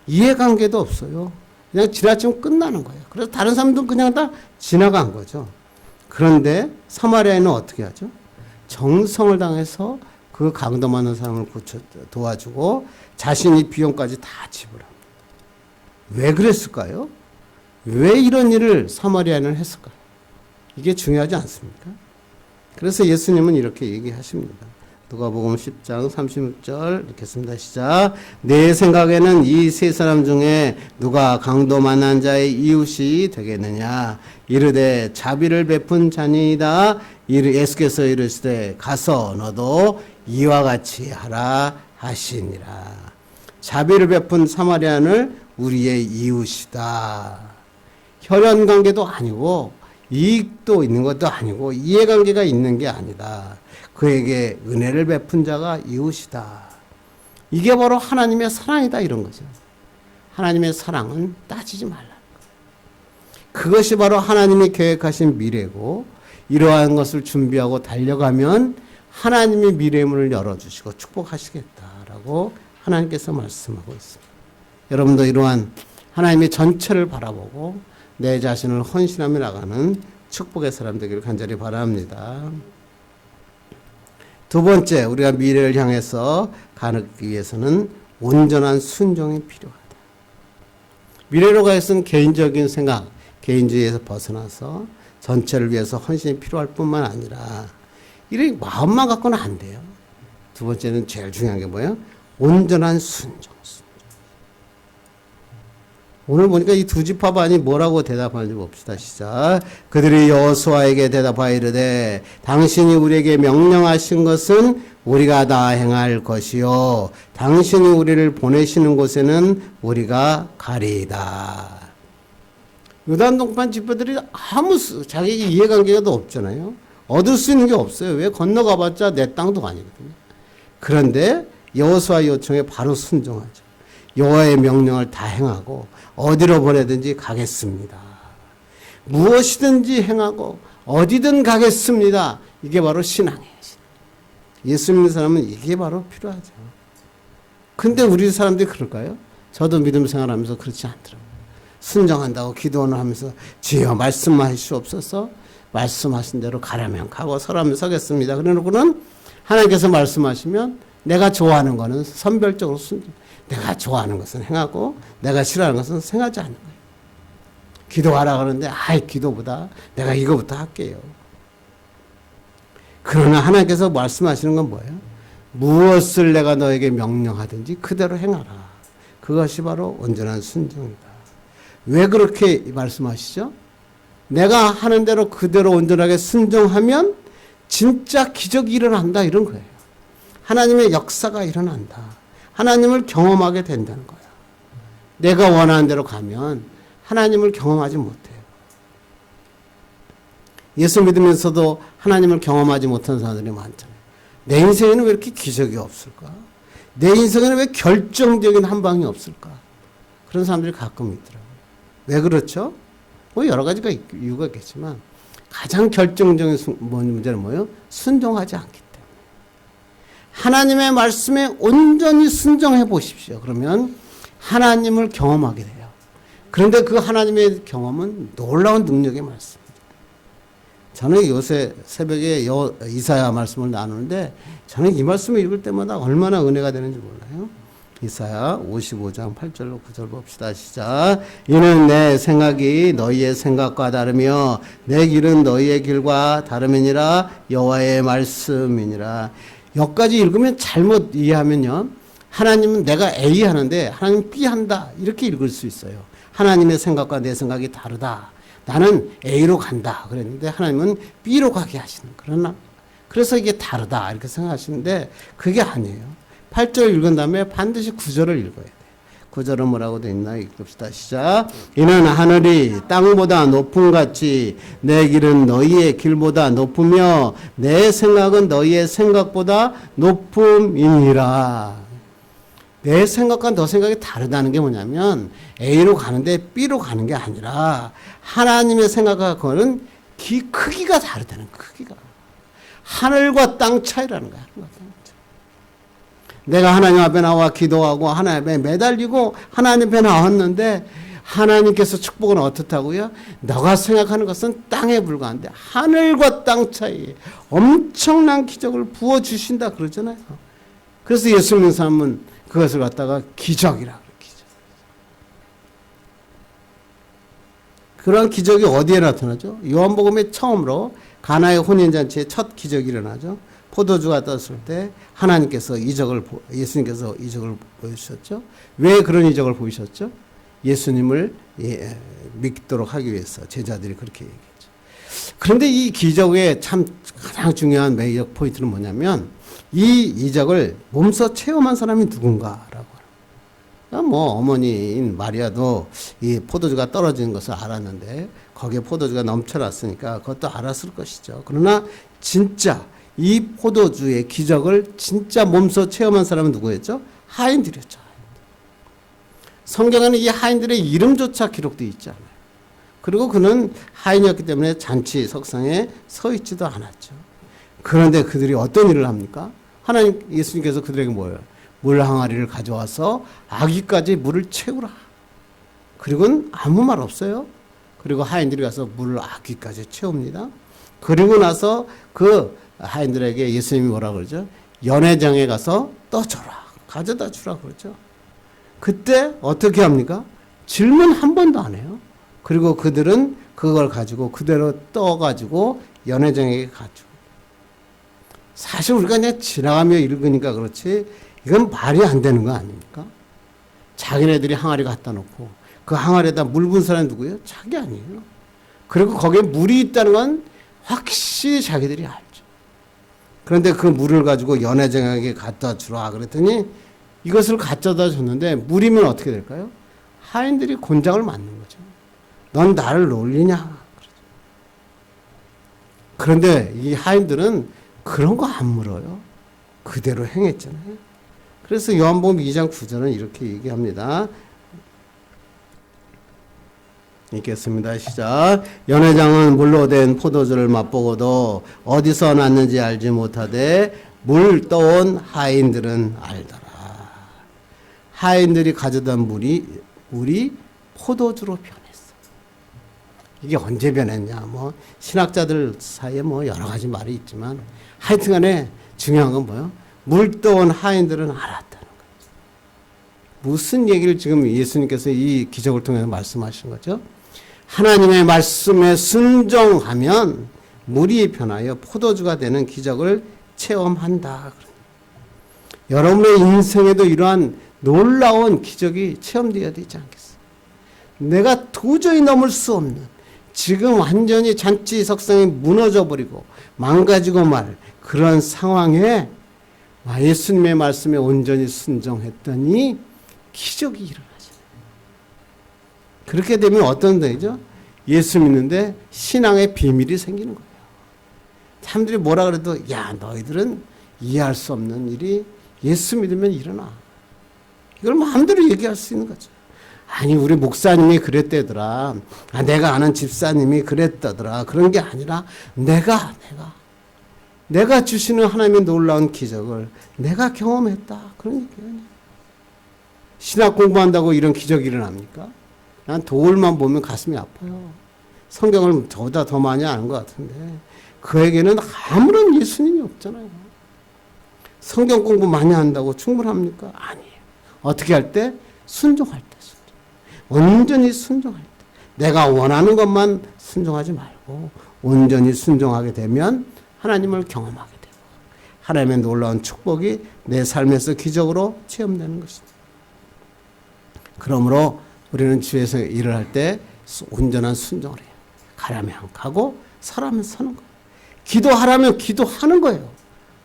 이해관계도 없어요. 그냥 지나치면 끝나는 거예요. 그래서 다른 사람들은 그냥 다 지나간 거죠. 그런데 사마리아인은 어떻게 하죠? 정성을 당해서 그 강도 많은 사람을 도와주고 자신이 비용까지 다 지불합니다. 왜 그랬을까요? 왜 이런 일을 사마리아인은 했을까요? 이게 중요하지 않습니까? 그래서 예수님은 이렇게 얘기하십니다. 누가복음 10장 36절 읽겠습니다. 시작. 내 생각에는 이 세 사람 중에 누가 강도 만난 자의 이웃이 되겠느냐. 이르되 자비를 베푼 자니이다. 예수께서 이르시되 가서 너도 이와 같이 하라 하시니라. 자비를 베푼 사마리아인을 우리의 이웃이다. 혈연 관계도 아니고 이익도 있는 것도 아니고 이해관계가 있는 게 아니다. 그에게 은혜를 베푼 자가 이웃이다. 이게 바로 하나님의 사랑이다 이런 거죠. 하나님의 사랑은 따지지 말라. 그것이 바로 하나님이 계획하신 미래고 이러한 것을 준비하고 달려가면 하나님이 미래의 문을 열어주시고 축복하시겠다라고 하나님께서 말씀하고 있습니다. 여러분도 이러한 하나님의 전체를 바라보고 내 자신을 헌신하며 나가는 축복의 사람 되기를 간절히 바랍니다. 두 번째, 우리가 미래를 향해서 가기 위해서는 온전한 순종이 필요하다. 미래로 가기 위해서는 개인적인 생각, 개인주의에서 벗어나서 전체를 위해서 헌신이 필요할 뿐만 아니라 이런 마음만 갖고는 안 돼요. 두 번째는 제일 중요한 게 뭐예요? 온전한 순종. 오늘 보니까 이 두 지파반이 뭐라고 대답하는지 봅시다. 시작. 그들이 여호수아에게 대답하여 이르되 당신이 우리에게 명령하신 것은 우리가 다 행할 것이요 당신이 우리를 보내시는 곳에는 우리가 가리이다. 유단 동판 지파들이 아무 자기 이해관계가 없잖아요. 얻을 수 있는 게 없어요. 왜? 건너가봤자 내 땅도 아니거든요. 그런데 여호수아 요청에 바로 순종하죠. 여호와의 명령을 다 행하고 어디로 보내든지 가겠습니다. 무엇이든지 행하고 어디든 가겠습니다. 이게 바로 신앙이에요. 예수 믿는 사람은 이게 바로 필요하죠. 근데 우리 사람들이 그럴까요? 저도 믿음 생활하면서 그렇지 않더라고요. 순종한다고 기도는 하면서 주여 말씀하시옵소서 말씀하신 대로 가라면 가고 서라면 서겠습니다. 그래놓고는 하나님께서 말씀하시면 내가 좋아하는 거는 선별적으로 순종. 내가 좋아하는 것은 행하고 내가 싫어하는 것은 생각하지 않는 거예요. 기도하라 그러는데 기도보다 내가 이거부터 할게요. 그러나 하나님께서 말씀하시는 건 뭐예요? 무엇을 내가 너에게 명령하든지 그대로 행하라. 그것이 바로 온전한 순종이다. 왜 그렇게 말씀하시죠? 내가 하는 대로 그대로 온전하게 순종하면 진짜 기적이 일어난다 이런 거예요. 하나님의 역사가 일어난다. 하나님을 경험하게 된다는 거야. 내가 원하는 대로 가면 하나님을 경험하지 못해요. 예수 믿으면서도 하나님을 경험하지 못한 사람들이 많잖아요. 내 인생에는 왜 이렇게 기적이 없을까? 내 인생에는 왜 결정적인 한 방이 없을까? 그런 사람들이 가끔 있더라고요. 왜 그렇죠? 뭐 여러 가지가 이유가 있겠지만 가장 결정적인 문제는 뭐예요? 순종하지 않기 때문에. 하나님의 말씀에 온전히 순종해 보십시오. 그러면 하나님을 경험하게 돼요. 그런데 그 하나님의 경험은 놀라운 능력의 말씀입니다. 저는 요새 새벽에 이사야 말씀을 나누는데 저는 이 말씀을 읽을 때마다 얼마나 은혜가 되는지 몰라요. 이사야 55장 8절로 9절 봅시다. 시작. 이는 내 생각이 너희의 생각과 다르며 내 길은 너희의 길과 다름이니라 여호와의 말씀이니라. 여기까지 읽으면 잘못 이해하면요. 하나님은 내가 A 하는데 하나님 B 한다. 이렇게 읽을 수 있어요. 하나님의 생각과 내 생각이 다르다. 나는 A로 간다. 그랬는데 하나님은 B로 가게 하시는. 그래서 이게 다르다. 이렇게 생각하시는데 그게 아니에요. 8절 읽은 다음에 반드시 9절을 읽어야 돼요. 9절은 뭐라고 되어 있나 읽읍시다. 시작. 이는 하늘이 땅보다 높음같이 내 길은 너희의 길보다 높으며 내 생각은 너희의 생각보다 높음이니라. 내 생각과 너 생각이 다르다는 게 뭐냐면 A로 가는데 B로 가는 게 아니라 하나님의 생각과 그거는 크기가 다르다는 크기가. 하늘과 땅 차이라는 거야. 하늘과 땅 차이. 내가 하나님 앞에 나와 기도하고 하나님 앞에 매달리고 하나님 앞에 나왔는데 하나님께서 축복은 어떻다고요? 너가 생각하는 것은 땅에 불과한데 하늘과 땅 차이에 엄청난 기적을 부어주신다 그러잖아요. 그래서 예수 믿는 사람은 그것을 갖다가 기적이라 그래요. 기적. 그런 기적이 어디에 나타나죠? 요한복음에 처음으로 가나의 혼인잔치에 첫 기적이 일어나죠. 포도주가 떴을 때 하나님께서 예수님께서 이적을 보여주셨죠. 왜 그런 이적을 보이셨죠? 예수님을 믿도록 하기 위해서 제자들이 그렇게 얘기했죠. 그런데 이 기적의 참 가장 중요한 매력 포인트는 뭐냐면 이 이적을 몸소 체험한 사람이 누군가라고. 뭐 어머니인 마리아도 이 포도주가 떨어지는 것을 알았는데 거기에 포도주가 넘쳐났으니까 그것도 알았을 것이죠. 그러나 진짜 이 포도주의 기적을 진짜 몸소 체험한 사람은 누구였죠? 하인들이었죠. 성경에는 이 하인들의 이름조차 기록되어 있지 않아요. 그리고 그는 하인이었기 때문에 잔치 석상에 서 있지도 않았죠. 그런데 그들이 어떤 일을 합니까? 하나님 예수님께서 그들에게 뭐예요? 물 항아리를 가져와서 아기까지 물을 채우라. 그리고는 아무 말 없어요. 그리고 하인들이 가서 물을 아기까지 채웁니다. 그리고 나서 그 하인들에게 예수님이 뭐라 그러죠? 연회장에 가서 떠줘라. 가져다 주라 그러죠. 그때 어떻게 합니까? 질문 한 번도 안 해요. 그리고 그들은 그걸 가지고 그대로 떠가지고 연회장에게 가죠. 사실 우리가 그냥 지나가며 읽으니까 그렇지 이건 말이 안 되는 거 아닙니까? 자기네들이 항아리 갖다 놓고 그 항아리에다 물 분 사람이 누구예요? 자기 아니에요. 그리고 거기에 물이 있다는 건 확실히 자기들이 알죠. 그런데 그 물을 가지고 연회장에게 갖다 주라 그랬더니 이것을 갖다 줬는데 물이면 어떻게 될까요? 하인들이 곤장을 맞는 거죠. 넌 나를 놀리냐? 그런데 이 하인들은 그런 거 안 물어요. 그대로 행했잖아요. 그래서 요한복음 2장 9절은 이렇게 얘기합니다. 읽겠습니다. 시작. 연회장은 물로 된 포도주를 맛보고도 어디서 났는지 알지 못하되 물 떠온 하인들은 알더라. 하인들이 가져다 물이 포도주로 변했어. 이게 언제 변했냐? 뭐 신학자들 사이에 뭐 여러 가지 말이 있지만 하여튼간에 중요한 건 뭐예요? 물 떠온 하인들은 알았다는 거죠. 무슨 얘기를 지금 예수님께서 이 기적을 통해서 말씀하신 거죠? 하나님의 말씀에 순종하면 물이 변하여 포도주가 되는 기적을 체험한다. 여러분의 인생에도 이러한 놀라운 기적이 체험되어야 되지 않겠어요? 내가 도저히 넘을 수 없는 지금 완전히 잔치 석상이 무너져 버리고 망가지고 말 그런 상황에 예수님의 말씀에 온전히 순종했더니 기적이 일어나잖아요. 그렇게 되면 어떤 데죠? 예수 믿는데 신앙의 비밀이 생기는 거예요. 사람들이 뭐라 그래도 야 너희들은 이해할 수 없는 일이 예수 믿으면 일어나. 이걸 마음대로 얘기할 수 있는 거죠. 아니 우리 목사님이 그랬대더라. 내가 아는 집사님이 그랬다더라. 그런 게 아니라 내가 주시는 하나님의 놀라운 기적을 내가 경험했다. 그런 얘기예요. 신학 공부한다고 이런 기적이 일어납니까? 난 도울만 보면 가슴이 아파요. 성경을 저보다 더 많이 아는 것 같은데 그에게는 아무런 예수님이 없잖아요. 성경 공부 많이 한다고 충분합니까? 아니에요. 어떻게 할 때? 순종할 때. 온전히 순종할 때. 내가 원하는 것만 순종하지 말고 온전히 순종하게 되면 하나님을 경험하게 되고 하나님의 놀라운 축복이 내 삶에서 기적으로 체험되는 것입니다. 그러므로 우리는 주에서 일을 할 때 온전한 순종을 해요. 가라면 가고 서라면 서는 거예요. 기도하라면 기도하는 거예요.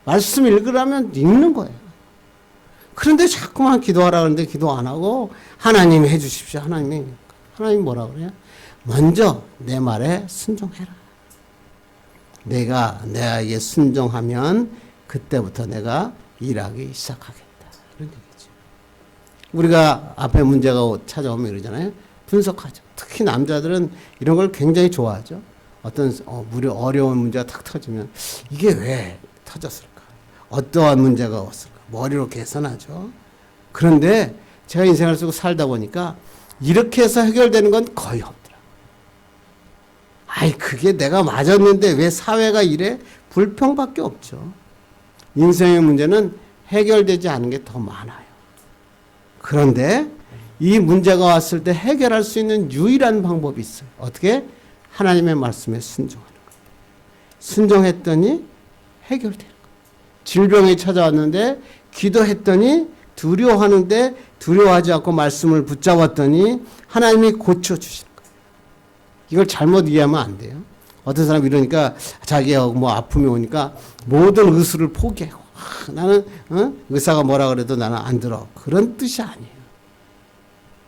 말씀 읽으라면 읽는 거예요. 그런데 자꾸만 기도하라 그러는데 기도 안 하고 하나님이 해 주십시오. 하나님 뭐라 그래요? 먼저 내 말에 순종해라. 내가 순종하면 그때부터 내가 일하기 시작하겠다. 그런 얘기죠. 우리가 앞에 문제가 찾아오면 이러잖아요. 분석하죠. 특히 남자들은 이런 걸 굉장히 좋아하죠. 어떤 어려운 문제가 탁 터지면 이게 왜 터졌을까? 어떠한 문제가 왔을까? 머리로 계산하죠. 그런데 제가 인생을 쓰고 살다 보니까 이렇게 해서 해결되는 건 거의 없더라고요. 그게 내가 맞았는데 왜 사회가 이래? 불평밖에 없죠. 인생의 문제는 해결되지 않은 게 더 많아요. 그런데 이 문제가 왔을 때 해결할 수 있는 유일한 방법이 있어요. 어떻게? 하나님의 말씀에 순종하는 거예요. 순종했더니 해결되는 거예요. 질병이 찾아왔는데 기도했더니 두려워하는데 두려워하지 않고 말씀을 붙잡았더니 하나님이 고쳐주시는 거예요. 이걸 잘못 이해하면 안 돼요. 어떤 사람 이러니까 자기가 뭐 아픔이 오니까 모든 의술을 포기하고 나는 의사가 뭐라 그래도 나는 안 들어. 그런 뜻이 아니에요.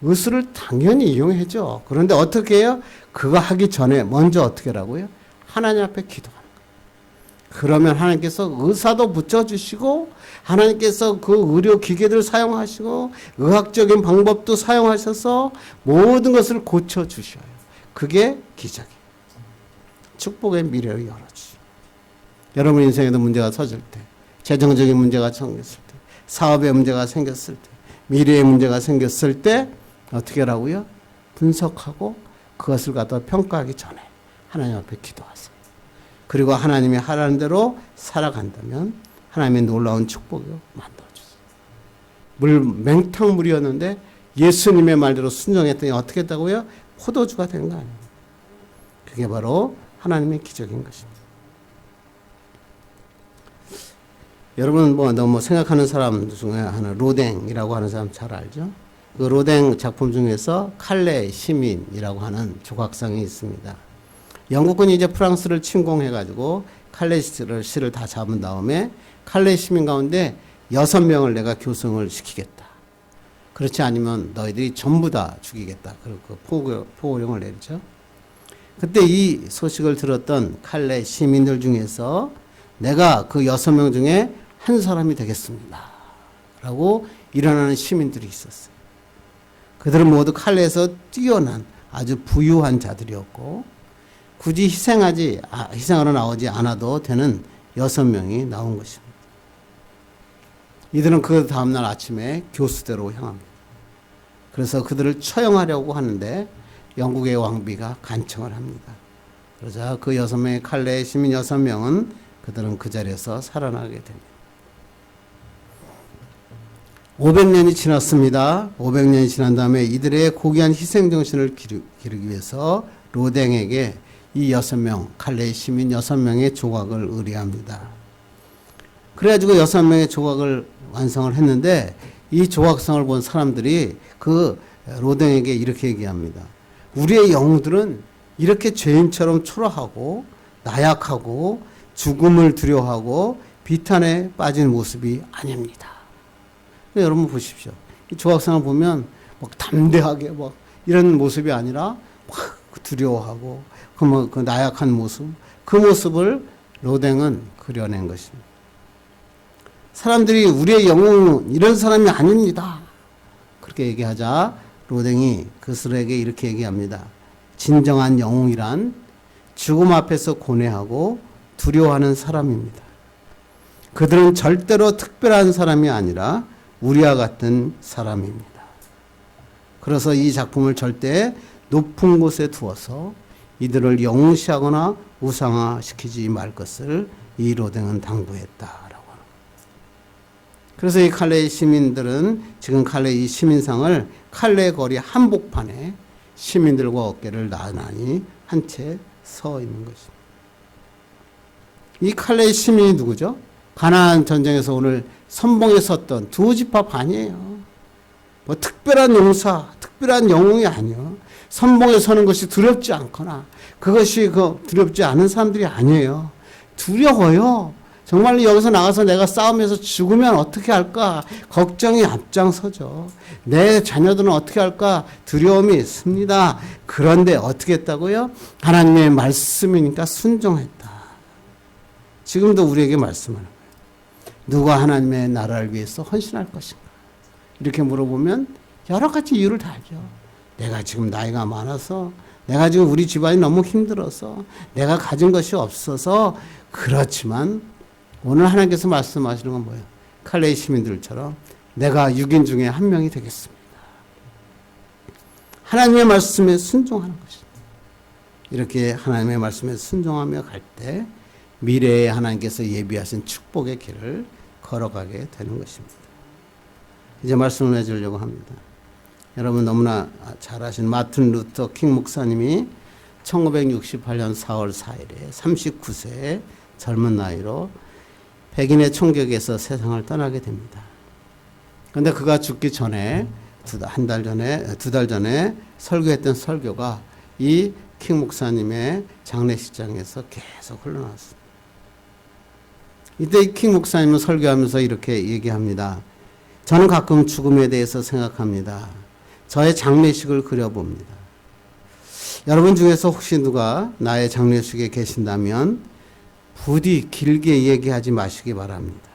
의술을 당연히 이용해죠. 그런데 어떻게 해요? 그거 하기 전에 먼저 어떻게 하라고요? 하나님 앞에 기도하는 거예요. 그러면 하나님께서 의사도 붙여주시고 하나님께서 그 의료 기계들 사용하시고 의학적인 방법도 사용하셔서 모든 것을 고쳐주셔요. 그게 기적이에요. 축복의 미래를 열어주죠. 여러분 인생에도 문제가 터질 때, 재정적인 문제가 생겼을 때, 사업의 문제가 생겼을 때, 미래의 문제가 생겼을 때 어떻게 하라고요? 분석하고 그것을 갖다 평가하기 전에 하나님 앞에 기도하세요. 그리고 하나님이 하라는 대로 살아간다면 하나님의 놀라운 축복을 만들어주세요. 맹탕물이었는데 예수님의 말대로 순종했더니 어떻게 했다고요? 포도주가 된 거 아니에요. 그게 바로 하나님의 기적인 것입니다. 여러분 너무 생각하는 사람 중에 하나 로댕이라고 하는 사람 잘 알죠? 그 로댕 작품 중에서 칼레 시민이라고 하는 조각상이 있습니다. 영국군이 이제 프랑스를 침공해가지고 칼레 시를 다 잡은 다음에 칼레 시민 가운데 6명을 내가 교성을 시키겠다. 그렇지 않으면 너희들이 전부 다 죽이겠다. 그리고 포고령을 내리죠. 그때 이 소식을 들었던 칼레 시민들 중에서 내가 그 6명 중에 한 사람이 되겠습니다. 라고 일어나는 시민들이 있었어요. 그들은 모두 칼레에서 뛰어난 아주 부유한 자들이었고 굳이 희생하러 나오지 않아도 되는 6명이 나온 것입니다. 이들은 그 다음날 아침에 교수대로 향합니다. 그래서 그들을 처형하려고 하는데 영국의 왕비가 간청을 합니다. 그러자 그 6명의 칼레 시민 6명은 그들은 그 자리에서 살아나게 됩니다. 500년이 지났습니다. 500년이 지난 다음에 이들의 고귀한 희생정신을 기르기 위해서 로댕에게 이 6명, 칼레 시민 6명의 조각을 의뢰합니다. 그래가지고 6명의 조각을 완성을 했는데 이 조각상을 본 사람들이 그 로댕에게 이렇게 얘기합니다. 우리의 영웅들은 이렇게 죄인처럼 초라하고 나약하고 죽음을 두려워하고 비탄에 빠진 모습이 아닙니다. 여러분 보십시오. 이 조각상을 보면 막 담대하게 막 이런 모습이 아니라 막 두려워하고 그 나약한 모습, 그 모습을 로댕은 그려낸 것입니다. 사람들이 우리의 영웅은 이런 사람이 아닙니다. 그렇게 얘기하자 로댕이 그들에게 이렇게 얘기합니다. 진정한 영웅이란 죽음 앞에서 고뇌하고 두려워하는 사람입니다. 그들은 절대로 특별한 사람이 아니라 우리와 같은 사람입니다. 그래서 이 작품을 절대 높은 곳에 두어서 이들을 영웅시하거나 우상화시키지 말 것을 이 로댕은 당부했다라고 합니다. 그래서 이 칼레 시민들은 지금 칼레 이 시민상을 칼레 거리 한복판에 시민들과 어깨를 나란히 한 채 서 있는 것입니다. 이 칼레 시민이 누구죠? 가나안 전쟁에서 오늘 선봉에 섰던 두 지파 반이에요. 뭐 특별한 용사, 특별한 영웅이 아니에요. 선봉에 서는 것이 두렵지 않거나 그것이 두렵지 않은 사람들이 아니에요. 두려워요. 정말로 여기서 나가서 내가 싸움에서 죽으면 어떻게 할까? 걱정이 앞장서죠. 내 자녀들은 어떻게 할까? 두려움이 있습니다. 그런데 어떻게 했다고요? 하나님의 말씀이니까 순종했다. 지금도 우리에게 말씀하는 거예요. 누가 하나님의 나라를 위해서 헌신할 것인가? 이렇게 물어보면 여러 가지 이유를 다 알죠. 내가 지금 나이가 많아서, 내가 지금 우리 집안이 너무 힘들어서, 내가 가진 것이 없어서. 그렇지만 오늘 하나님께서 말씀하시는 건 뭐예요? 칼레 시민들처럼 내가 6인 중에 한 명이 되겠습니다. 하나님의 말씀에 순종하는 것입니다. 이렇게 하나님의 말씀에 순종하며 갈 때 미래에 하나님께서 예비하신 축복의 길을 걸어가게 되는 것입니다. 이제 말씀을 해주려고 합니다. 여러분 너무나 잘 아신 마틴 루터 킹 목사님이 1968년 4월 4일에 39세의 젊은 나이로 백인의 총격에서 세상을 떠나게 됩니다. 그런데 그가 죽기 전에 두 달 전에 설교했던 설교가 이 킹 목사님의 장례식장에서 계속 흘러나왔습니다. 이때 킹 목사님은 설교하면서 이렇게 얘기합니다. 저는 가끔 죽음에 대해서 생각합니다. 저의 장례식을 그려봅니다. 여러분 중에서 혹시 누가 나의 장례식에 계신다면 부디 길게 얘기하지 마시기 바랍니다.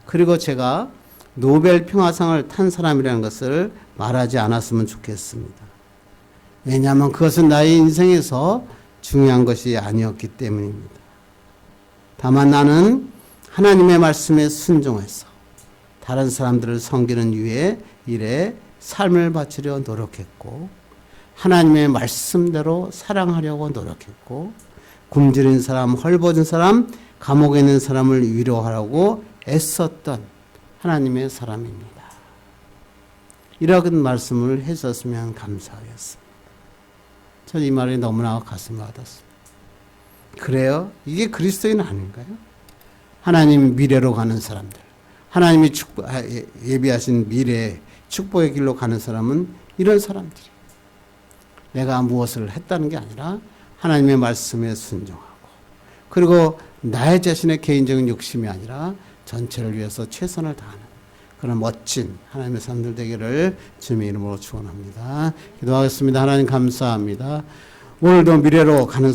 그리고 제가 노벨 평화상을 탄 사람이라는 것을 말하지 않았으면 좋겠습니다. 왜냐하면 그것은 나의 인생에서 중요한 것이 아니었기 때문입니다. 다만 나는 하나님의 말씀에 순종해서 다른 사람들을 섬기는 일에 삶을 바치려 노력했고, 하나님의 말씀대로 사랑하려고 노력했고, 굶주린 사람, 헐벗은 사람, 감옥에 있는 사람을 위로하라고 애썼던 하나님의 사람입니다. 이런 말씀을 해줬으면 감사하겠습니다. 전 이 말이 너무나 가슴 와닿습니다. 그래요? 이게 그리스도인 아닌가요? 하나님 미래로 가는 사람들, 하나님이 예비하신 미래 축복의 길로 가는 사람은 이런 사람들이, 내가 무엇을 했다는 게 아니라 하나님의 말씀에 순종하고, 그리고 나의 자신의 개인적인 욕심이 아니라 전체를 위해서 최선을 다하는 그런 멋진 하나님의 사람들 되기를 주님의 이름으로 축원합니다. 기도하겠습니다. 하나님 감사합니다. 오늘도 미래로 가는